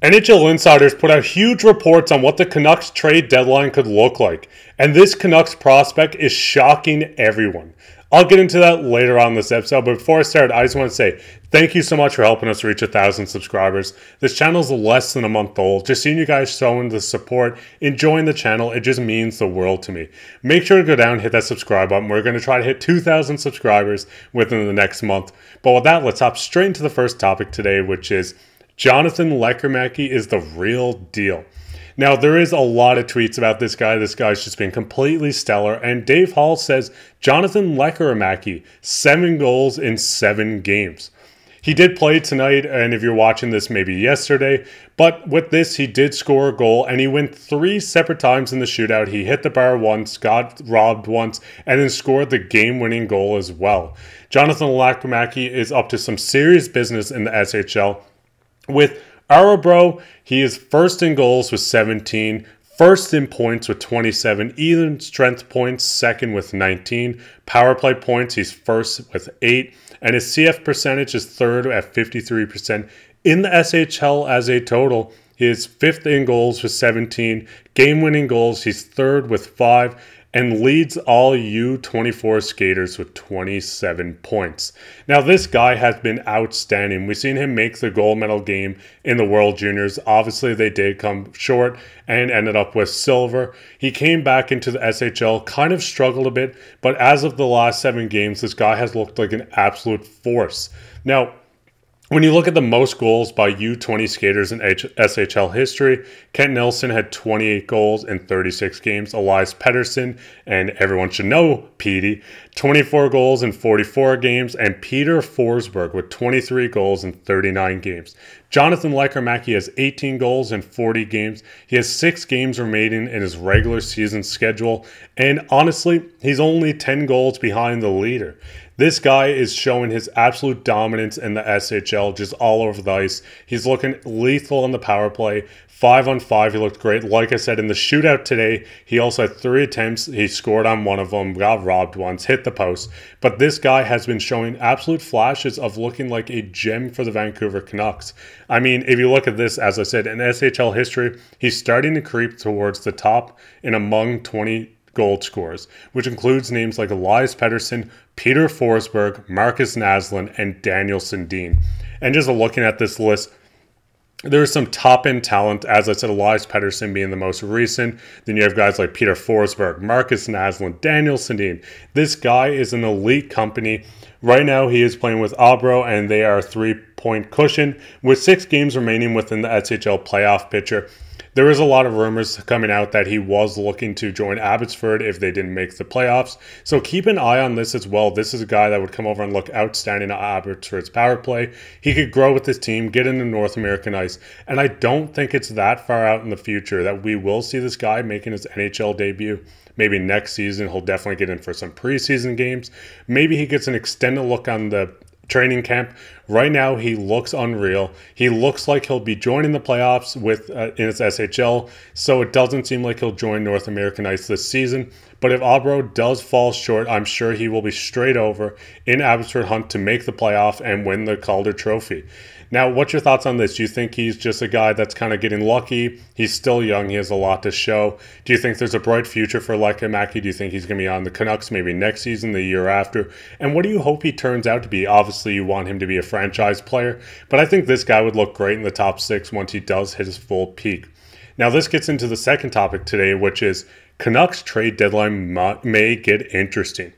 NHL Insiders put out huge reports on what the Canucks trade deadline could look like, and this Canucks prospect is shocking everyone. I'll get into that later on in this episode, but before I start, I just want to say thank you so much for helping us reach 1,000 subscribers. This channel is less than a month old. Just seeing you guys showing the support, enjoying the channel, it just means the world to me. Make sure to go down and hit that subscribe button. We're going to try to hit 2,000 subscribers within the next month. But with that, let's hop straight into the first topic today, which is Jonathan Lekkerimaki is the real deal. Now, there is a lot of tweets about this guy. This guy's just been completely stellar. And Dave Hall says, Jonathan Lekkerimaki, 7 goals in 7 games. He did play tonight, and if you're watching this, maybe yesterday. But with this, he did score a goal, and he went 3 separate times in the shootout. He hit the bar once, got robbed once, and then scored the game-winning goal as well. Jonathan Lekkerimaki is up to some serious business in the SHL. With Arabro, he is first in goals with 17, first in points with 27, even strength points, second with 19, power play points, he's first with 8, and his CF percentage is third at 53%. In the SHL as a total, he is fifth in goals with 17, game-winning goals, he's third with 5, and leads all U20 skaters with 27 points. Now, this guy has been outstanding. We've seen him make the gold medal game in the World Juniors. Obviously, they did come short and ended up with silver. He came back into the SHL, kind of struggled a bit, but as of the last 7 games, this guy has looked like an absolute force. Now, when you look at the most goals by U20 skaters in SHL history, Kent Nilsson had 28 goals in 36 games. Elias Pettersson, and everyone should know Petey, 24 goals in 44 games. And Peter Forsberg with 23 goals in 39 games. Jonathan Lekkerimaki has 18 goals in 40 games. He has 6 games remaining in his regular season schedule. And honestly, he's only 10 goals behind the leader. This guy is showing his absolute dominance in the SHL, just all over the ice. He's looking lethal on the power play. 5-on-5, he looked great. Like I said, in the shootout today, he also had 3 attempts. He scored on one of them, got robbed once, hit the post. But this guy has been showing absolute flashes of looking like a gem for the Vancouver Canucks. I mean, if you look at this, as I said, in SHL history, he's starting to creep towards the top in among 20 goal scorers, which includes names like Elias Pettersson, Peter Forsberg, Marcus Naslund, and Daniel Sundin. And just looking at this list, there's some top-end talent, as I said, Elias Pettersson being the most recent. Then you have guys like Peter Forsberg, Marcus Naslund, Daniel Sundin. This guy is an elite company. Right now, he is playing with Abro, and they are a 3-point cushion with 6 games remaining within the SHL playoff picture. There is a lot of rumors coming out that he was looking to join Abbotsford if they didn't make the playoffs. So keep an eye on this as well. This is a guy that would come over and look outstanding at Abbotsford's power play. He could grow with his team, get into North American ice. And I don't think it's that far out in the future that we will see this guy making his NHL debut. Maybe next season, he'll definitely get in for some preseason games. Maybe he gets an extended look on the training camp. Right now, he looks unreal. He looks like he'll be joining the playoffs with in his SHL, so it doesn't seem like he'll join North American ice this season. But if Abro does fall short, I'm sure he will be straight over in Abbotsford hunt to make the playoff and win the Calder Trophy. Now, what's your thoughts on this? Do you think he's just a guy that's kind of getting lucky? He's still young. He has a lot to show. Do you think there's a bright future for Lekkerimaki? Do you think he's going to be on the Canucks maybe next season, the year after? And what do you hope he turns out to be? Obviously, you want him to be a franchise player, but I think this guy would look great in the top 6 once he does hit his full peak. Now, this gets into the second topic today, which is Canucks trade deadline may get interesting.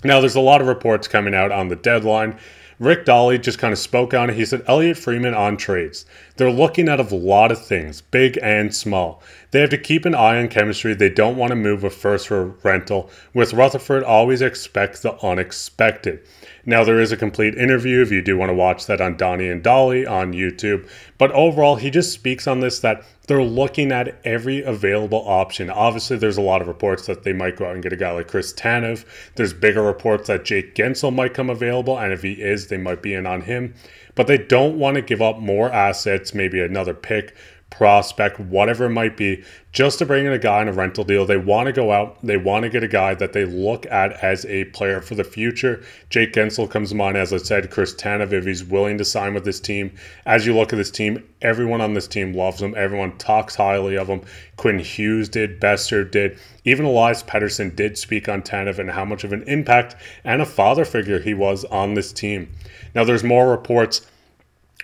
Now, there's a lot of reports coming out on the deadline. Rick Dolly just kind of spoke on it. He said, Elliot Friedman on trades. They're looking at a lot of things, big and small. They have to keep an eye on chemistry. They don't want to move a first for rental. With Rutherford, always expect the unexpected. Now, there is a complete interview if you do want to watch that on Donnie and Dolly on YouTube. But overall, he just speaks on this that they're looking at every available option. Obviously, there's a lot of reports that they might go out and get a guy like Chris Tanev. There's bigger reports that Jake Gensel might come available, and if he is, they might be in on him. But they don't want to give up more assets, maybe another pick, prospect, whatever it might be, just to bring in a guy on a rental deal. They want to go out. They want to get a guy that they look at as a player for the future. Jake Guentzel comes to mind, as I said. Chris Tanev, if he's willing to sign with this team. As you look at this team, everyone on this team loves him. Everyone talks highly of him. Quinn Hughes did. Boeser did. Even Elias Pettersson did speak on Tanev and how much of an impact and a father figure he was on this team. Now, there's more reports.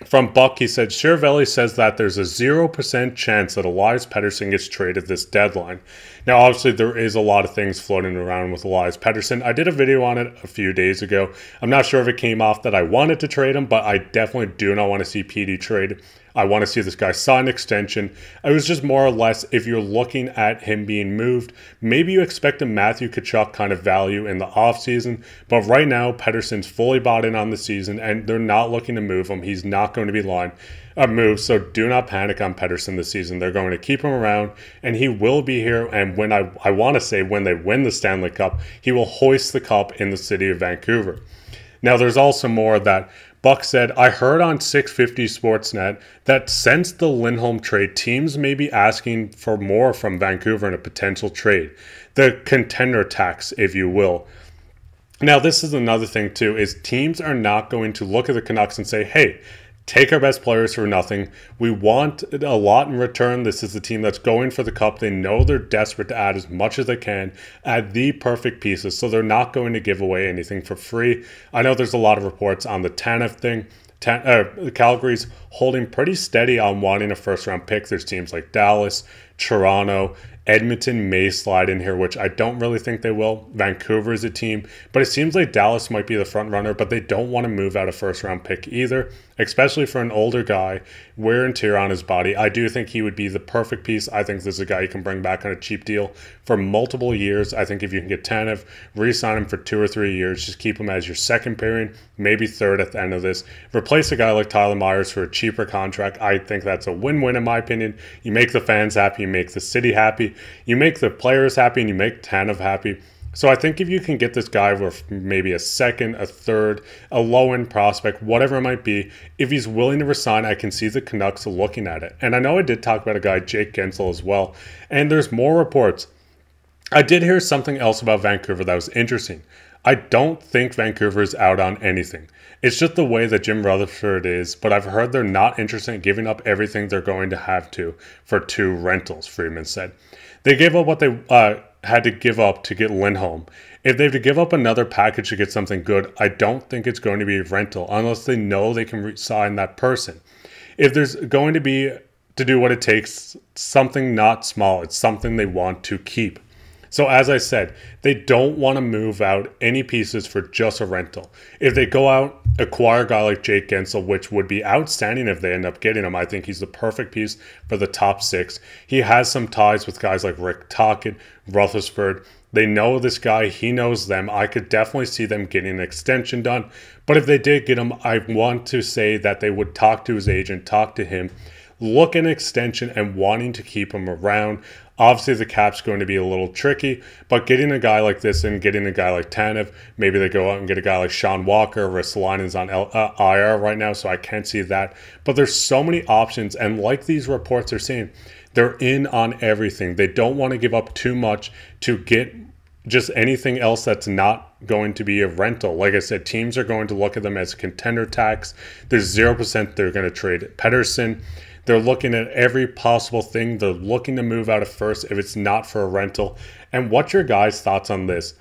From Buck, he said, Cervelli says that there's a 0% chance that Elias Pettersson gets traded this deadline. Now, obviously, there is a lot of things floating around with Elias Pettersson. I did a video on it a few days ago. I'm not sure if it came off that I wanted to trade him, but I definitely do not want to see PD trade. I want to see this guy sign an extension. It was just more or less, if you're looking at him being moved, maybe you expect a Matthew Tkachuk kind of value in the offseason. But right now, Pettersson's fully bought in on the season, and they're not looking to move him. He's not going to be moved, so do not panic on Pettersson this season. They're going to keep him around, and he will be here. And when I want to say when they win the Stanley Cup, he will hoist the cup in the city of Vancouver. Now, there's also more that Buck said, I heard on 650 Sportsnet that since the Lindholm trade, teams may be asking for more from Vancouver in a potential trade. The contender tax, if you will. Now, this is another thing, too, is teams are not going to look at the Canucks and say, hey, take our best players for nothing. We want a lot in return. This is the team that's going for the cup. They know they're desperate to add as much as they can, add the perfect pieces, so they're not going to give away anything for free. I know there's a lot of reports on the Tanev thing. Calgary's holding pretty steady on wanting a first-round pick. There's teams like Dallas, Toronto, Edmonton may slide in here, which I don't really think they will. Vancouver is a team, but it seems like Dallas might be the front runner, but they don't want to move out a first-round pick either, especially for an older guy, wear and tear on his body. I do think he would be the perfect piece. I think this is a guy you can bring back on a cheap deal for multiple years. I think if you can get Tanev, re-sign him for 2 or 3 years, just keep him as your second pairing, maybe third at the end of this. Replace a guy like Tyler Myers for a cheaper contract. I think that's a win-win in my opinion. You make the fans happy, you make the city happy, you make the players happy, and you make Tanev happy. So I think if you can get this guy with maybe a second, a third, a low-end prospect, whatever it might be, if he's willing to resign, I can see the Canucks looking at it. And I know I did talk about a guy, Jake Guentzel, as well. And there's more reports. I did hear something else about Vancouver that was interesting. I don't think Vancouver is out on anything. It's just the way that Jim Rutherford is, but I've heard they're not interested in giving up everything they're going to have to for 2 rentals, Friedman said. They gave up what they had to give up to get Lindholm. If they have to give up another package to get something good, I don't think it's going to be a rental unless they know they can sign that person. If there's going to be, to do what it takes, something not small, it's something they want to keep. So as I said, they don't want to move out any pieces for just a rental. If they go out, acquire a guy like Jake Guentzel, which would be outstanding if they end up getting him. I think he's the perfect piece for the top 6. He has some ties with guys like Rick Tocchet, Rutherford. They know this guy. He knows them. I could definitely see them getting an extension done. But if they did get him, I want to say that they would talk to his agent, talk to him, look at an extension and wanting to keep him around. Obviously, the cap's going to be a little tricky, but getting a guy like this and getting a guy like Tanev, maybe they go out and get a guy like Sean Walker. Ristolainen's on IR right now, so I can't see that. But there's so many options, and like these reports are saying, they're in on everything. They don't want to give up too much to get just anything else that's not going to be a rental. Like I said, teams are going to look at them as a contender tax. There's 0% they're going to trade Pettersson. They're looking at every possible thing. They're looking to move out of first if it's not for a rental. And what's your guys' thoughts on this?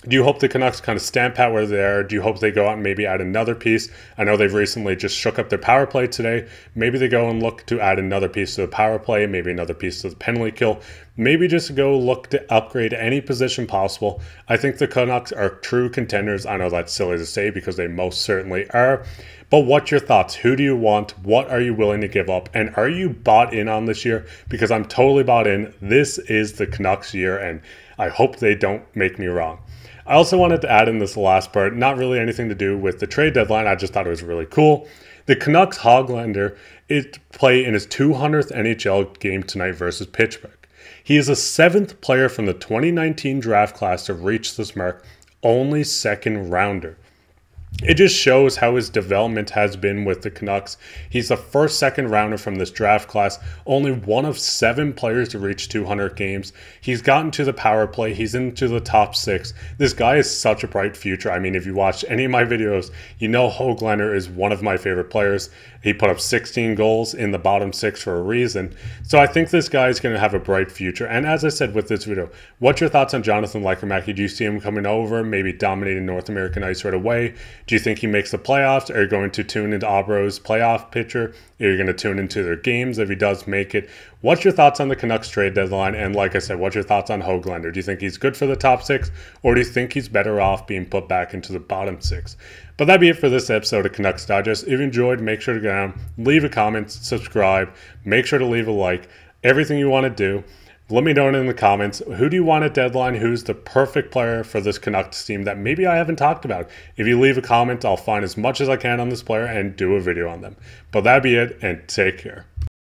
Do you hope the Canucks kind of stamp out where they are? Do you hope they go out and maybe add another piece? I know they've recently just shook up their power play today. Maybe they go and look to add another piece to the power play, maybe another piece to the penalty kill. Maybe just go look to upgrade any position possible. I think the Canucks are true contenders. I know that's silly to say because they most certainly are. But what's your thoughts? Who do you want? What are you willing to give up? And are you bought in on this year? Because I'm totally bought in. This is the Canucks year, and I hope they don't make me wrong. I also wanted to add in this last part, not really anything to do with the trade deadline. I just thought it was really cool. The Canucks Hoglander is play in his 200th NHL game tonight versus Pittsburgh. He is the 7th player from the 2019 draft class to reach this mark, only second rounder. It just shows how his development has been with the Canucks. He's the first second rounder from this draft class, only one of 7 players to reach 200 games. He's gotten to the power play. He's into the top 6. This guy is such a bright future. I mean, if you watch any of my videos, you know Höglander is one of my favorite players. He put up 16 goals in the bottom 6 for a reason. So I think this guy is going to have a bright future. And as I said with this video, what's your thoughts on Jonathan Lekkerimaki? Do you see him coming over, maybe dominating North American ice right away? Do you think he makes the playoffs? Are you going to tune into Abro's playoff picture? Are you going to tune into their games if he does make it? What's your thoughts on the Canucks trade deadline? And like I said, what's your thoughts on Höglander? Do you think he's good for the top 6? Or do you think he's better off being put back into the bottom 6? But that'd be it for this episode of Canucks Digest. If you enjoyed, make sure to go down, leave a comment, subscribe, make sure to leave a like. Everything you want to do. Let me know in the comments, who do you want at deadline? Who's the perfect player for this Canucks team that maybe I haven't talked about? If you leave a comment, I'll find as much as I can on this player and do a video on them. But that'd be it, and take care.